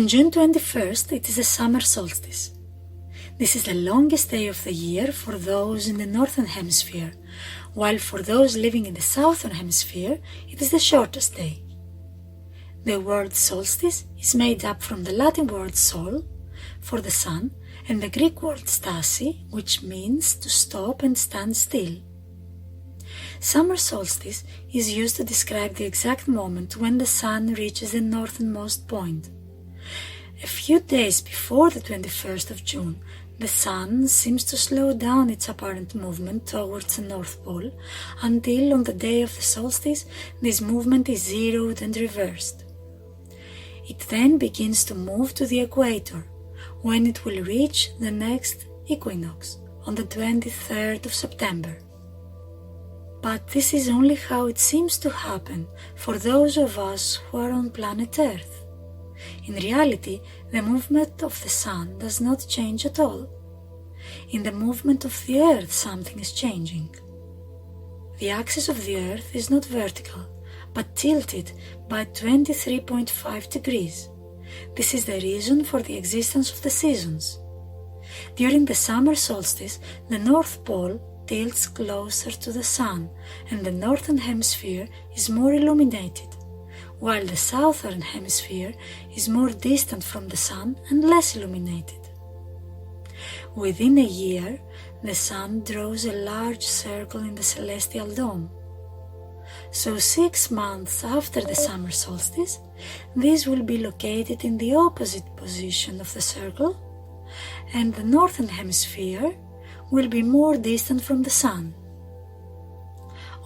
On June 21st, it is the summer solstice. This is the longest day of the year for those in the Northern Hemisphere, while for those living in the Southern Hemisphere, it is the shortest day. The word solstice is made up from the Latin word sol, for the sun, and the Greek word stasi, which means to stop and stand still. Summer solstice is used to describe the exact moment when the sun reaches the northernmost point. A few days before the 21st of June, the sun seems to slow down its apparent movement towards the North Pole until on the day of the solstice this movement is zeroed and reversed. It then begins to move to the equator, when it will reach the next equinox on the 23rd of September. But this is only how it seems to happen for those of us who are on planet Earth. In reality, the movement of the sun does not change at all. In the movement of the Earth, something is changing. The axis of the Earth is not vertical, but tilted by 23.5 degrees. This is the reason for the existence of the seasons. During the summer solstice, the North Pole tilts closer to the sun, and the Northern Hemisphere is more illuminated, while the Southern Hemisphere is more distant from the sun and less illuminated. Within a year, the sun draws a large circle in the celestial dome. So 6 months after the summer solstice, this will be located in the opposite position of the circle, and the Northern Hemisphere will be more distant from the sun.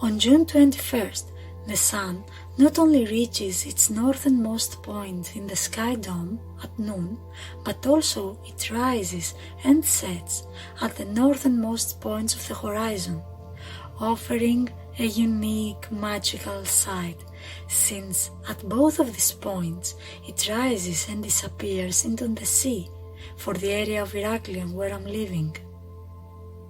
On June 21st, the sun not only reaches its northernmost point in the sky dome at noon, but also it rises and sets at the northernmost points of the horizon, offering a unique magical sight, since at both of these points it rises and disappears into the sea for the area of Heraklion where I'm living.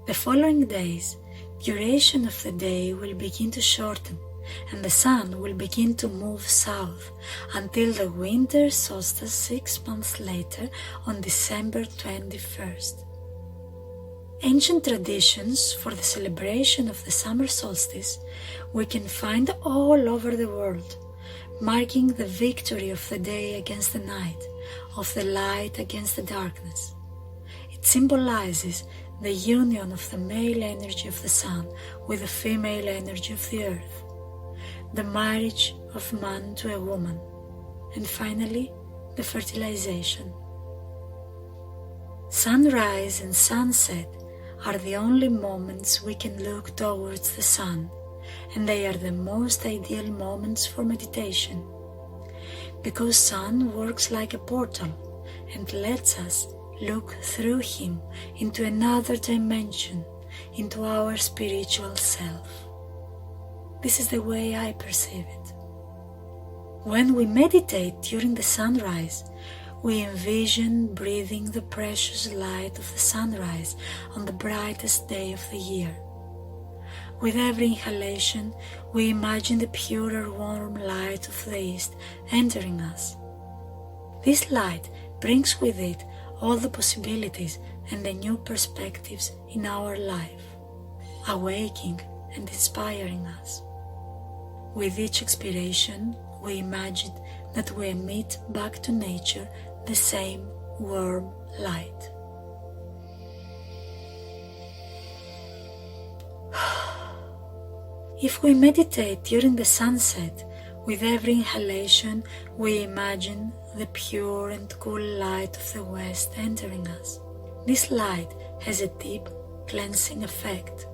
The following days, duration of the day will begin to shorten, and the sun will begin to move south until the winter solstice 6 months later on December 21st. Ancient traditions for the celebration of the summer solstice we can find all over the world, marking the victory of the day against the night, of the light against the darkness. It symbolizes the union of the male energy of the sun with the female energy of the earth, the marriage of man to a woman, and finally, the fertilization. Sunrise and sunset are the only moments we can look towards the sun, and they are the most ideal moments for meditation, because sun works like a portal and lets us look through him into another dimension, into our spiritual self. This is the way I perceive it. When we meditate during the sunrise, we envision breathing the precious light of the sunrise on the brightest day of the year. With every inhalation, we imagine the purer warm light of the east entering us. This light brings with it all the possibilities and the new perspectives in our life, awaking and inspiring us. With each expiration, we imagine that we emit back to nature the same warm light. If we meditate during the sunset, with every inhalation we imagine the pure and cool light of the west entering us. This light has a deep cleansing effect.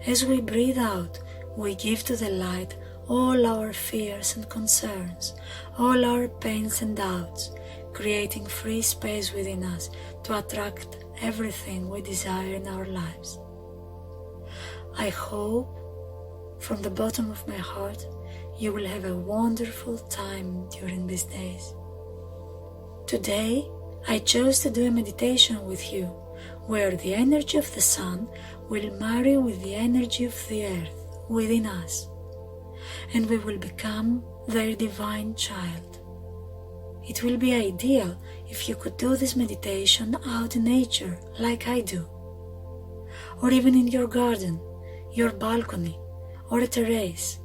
As we breathe out, we give to the light all our fears and concerns, all our pains and doubts, creating free space within us to attract everything we desire in our lives. I hope from the bottom of my heart you will have a wonderful time during these days. Today, I chose to do a meditation with you, where the energy of the sun will marry with the energy of the earth within us, and we will become their divine child. It will be ideal if you could do this meditation out in nature like I do, or even in your garden, your balcony, or a terrace,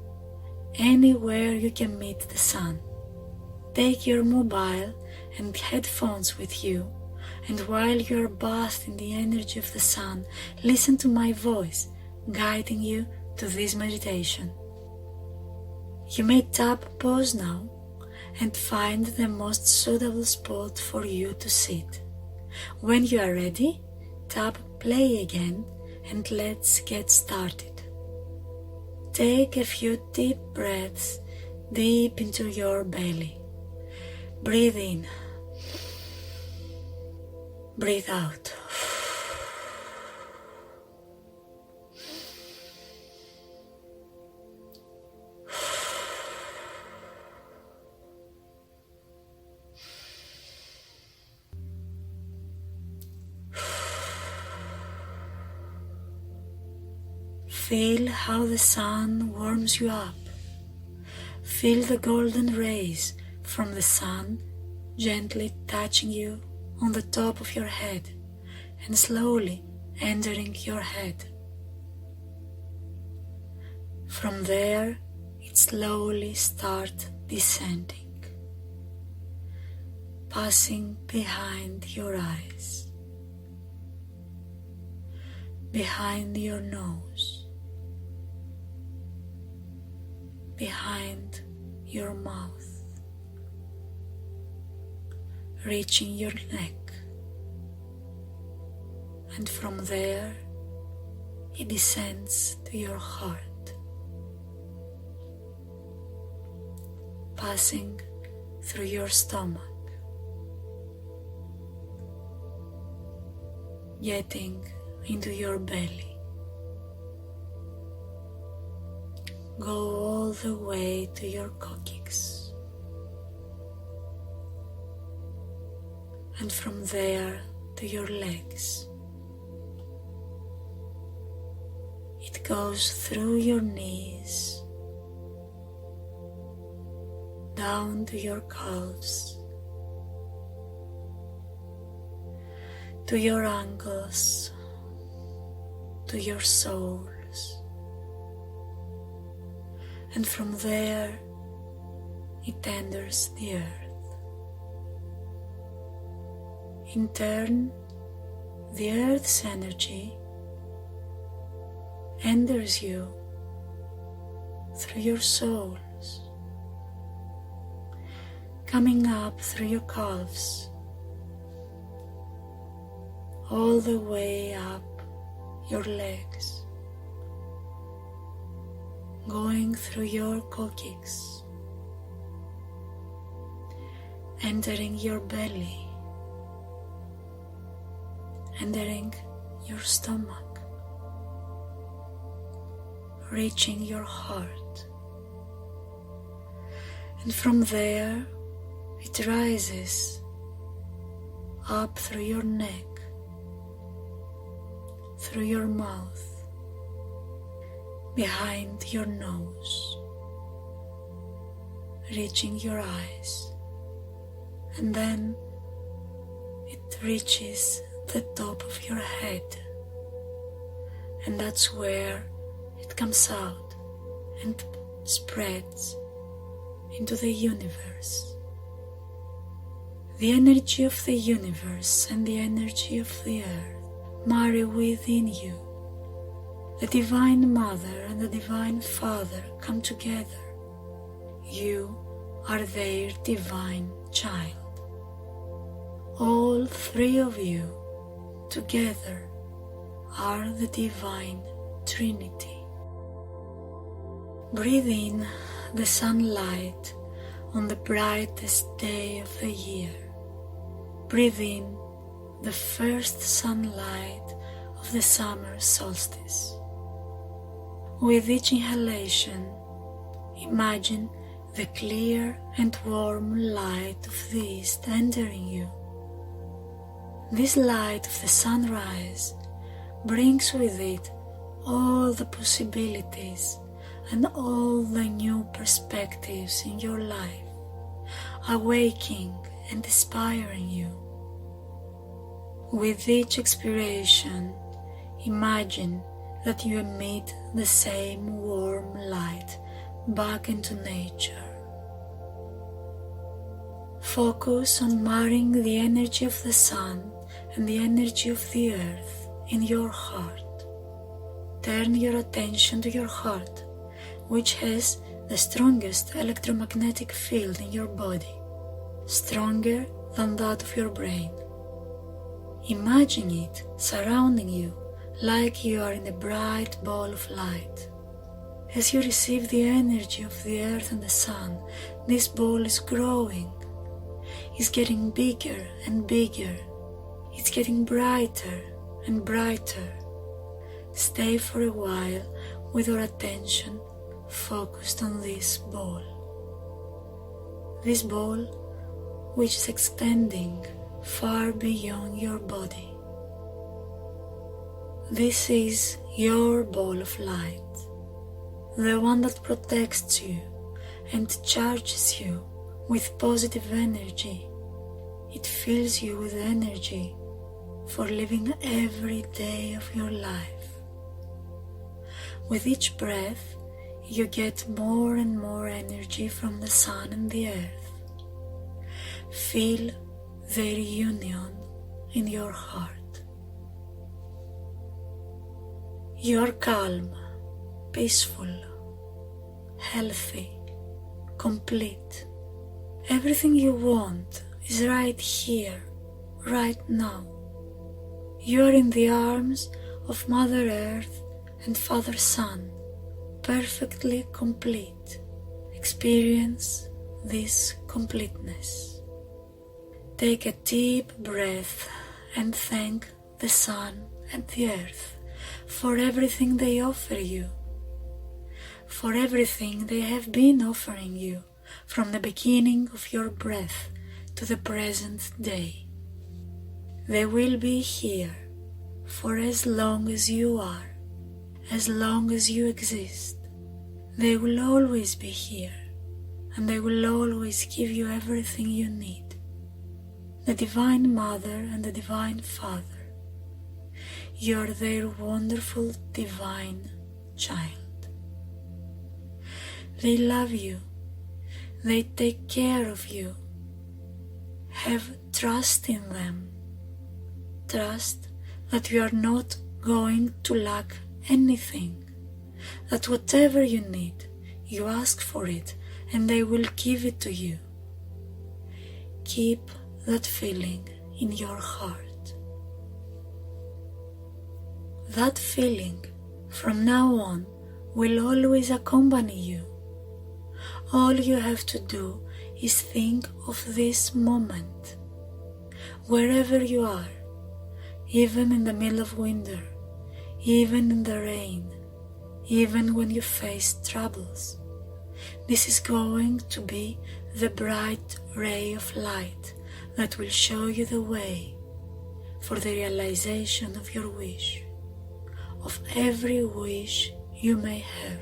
anywhere you can meet the sun. Take your mobile and headphones with you, and while you are bathed in the energy of the sun, listen to my voice guiding you to this meditation. You may tap pause now and find the most suitable spot for you to sit. When you are ready, tap play again and let's get started. Take a few deep breaths deep into your belly. Breathe in. Breathe out. Feel how the sun warms you up. Feel the golden rays from the sun gently touching you on the top of your head and slowly entering your head. From there, it slowly starts descending, passing behind your eyes, behind your nose, behind your mouth, reaching your neck, and from there it descends to your heart, passing through your stomach, getting into your belly. Go all the way to your coccyx, and from there to your legs. It goes through your knees, down to your calves, to your ankles, to your soles, and from there it enters the earth. In turn, the earth's energy enters you through your soles, coming up through your calves, all the way up your legs, going through your coccyx, entering your belly, entering your stomach, reaching your heart, and from there it rises up through your neck, through your mouth, behind your nose, reaching your eyes, and then it reaches the top of your head, and that's where it comes out and spreads into the universe. The energy of the universe and the energy of the earth marry within you. The Divine Mother and the Divine Father come together. You are their divine child. All three of you together are the Divine Trinity. Breathe in the sunlight on the brightest day of the year. Breathe in the first sunlight of the summer solstice. With each inhalation, imagine the clear and warm light of the east entering you. This light of the sunrise brings with it all the possibilities and all the new perspectives in your life, awaking and inspiring you. With each expiration, imagine that you emit the same warm light back into nature. Focus on marrying the energy of the sun and the energy of the earth in your heart. Turn your attention to your heart, which has the strongest electromagnetic field in your body, stronger than that of your brain. Imagine it surrounding you like you are in a bright ball of light. As you receive the energy of the earth and the sun, this ball is growing. It's getting bigger and bigger. It's getting brighter and brighter. Stay for a while with your attention focused on this ball. This ball which is extending far beyond your body. This is your ball of light, the one that protects you and charges you with positive energy. It fills you with energy for living every day of your life. With each breath, you get more and more energy from the sun and the earth. Feel their union in your heart. You are calm, peaceful, healthy, complete. Everything you want is right here, right now. You are in the arms of Mother Earth and Father Sun, perfectly complete. Experience this completeness. Take a deep breath and thank the sun and the earth for everything they offer you, for everything they have been offering you from the beginning of your breath to the present day. They will be here for as long as you are, as long as you exist. They will always be here, and they will always give you everything you need. The Divine Mother and the Divine Father, you are their wonderful divine child. They love you. They take care of you. Have trust in them. Trust that you are not going to lack anything, that whatever you need, you ask for it and they will give it to you. Keep that feeling in your heart. That feeling from now on will always accompany you. All you have to do is think of this moment, wherever you are, even in the middle of winter, even in the rain, even when you face troubles. This is going to be the bright ray of light that will show you the way for the realization of your wish, of every wish you may have.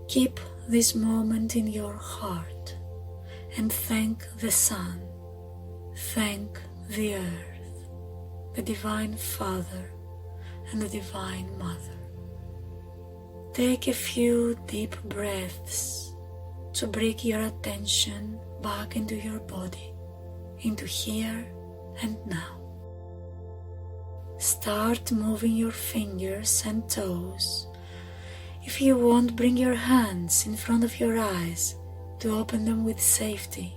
Keep this moment in your heart and thank the sun, thank the earth, the Divine Father and the Divine Mother. Take a few deep breaths to bring your attention back into your body, into here and now. Start moving your fingers and toes. If you want, bring your hands in front of your eyes to open them with safety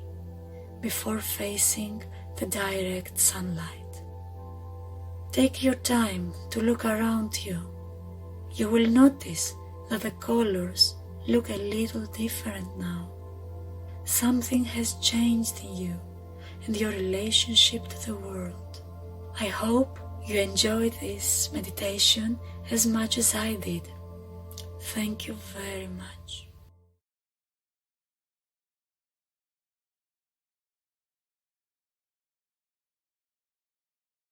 before facing the direct sunlight. Take your time to look around you. You will notice that the colors look a little different now. Something has changed in you and your relationship to the world. I hope you enjoyed this meditation as much as I did. Thank you very much.